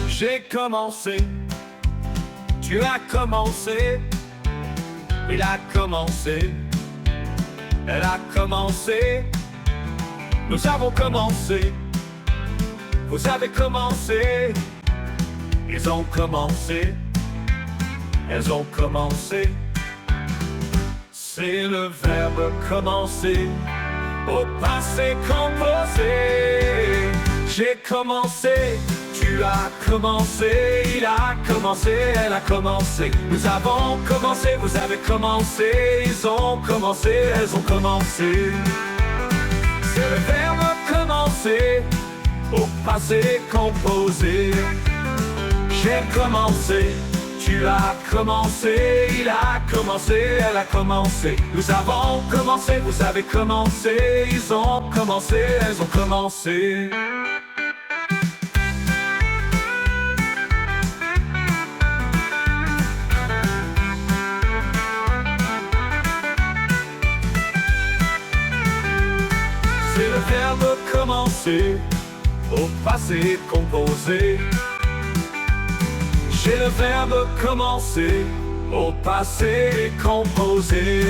J'ai commencé, tu as commencé, il a commencé, elle a commencé, nous avons commencé, vous avez commencé, ils ont commencé, elles ont commencé. C'est le verbe commencer au passé composé. J'ai commencé, tu as commencé, il a commencé, elle a commencé. Nous avons commencé, vous avez commencé, ils ont commencé, elles ont commencé. C'est le verbe commencer au passé composé. J'ai commencé, tu as commencé, il a commencé, elle a commencé. Nous avons commencé, vous avez commencé, ils ont commencé, elles ont commencé. C'est le verbe commencer au passé composé. J'ai le verbe commencer au passé composé.